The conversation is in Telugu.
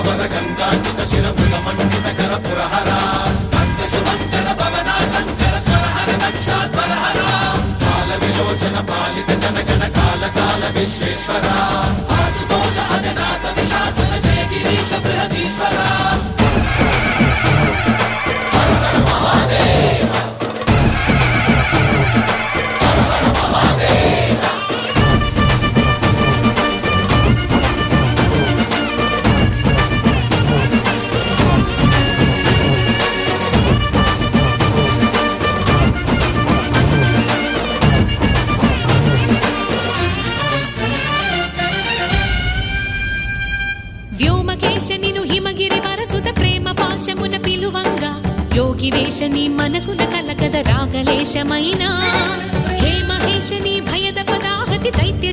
గంగాచిత శిరముల మండిత కర పురహర భక్త శుభంకర భవనా శంకర స్వరహర దక్షాధ్వరహర కాల విలోచన పాలిత జనగణ కాల కాల విశ్వేశ్వర ఆశుతోష అజనాశ విశాసన జయ గిరీశ బృహదీశ్వర వ్యోమకేశనిను హిమగిరి వరసుత ప్రేమ పాశమున పిలువంగా యోగి వేషని మనసున కలకద రాగలేశమైనా హే మహేశని భయద పదాహతి దైత్య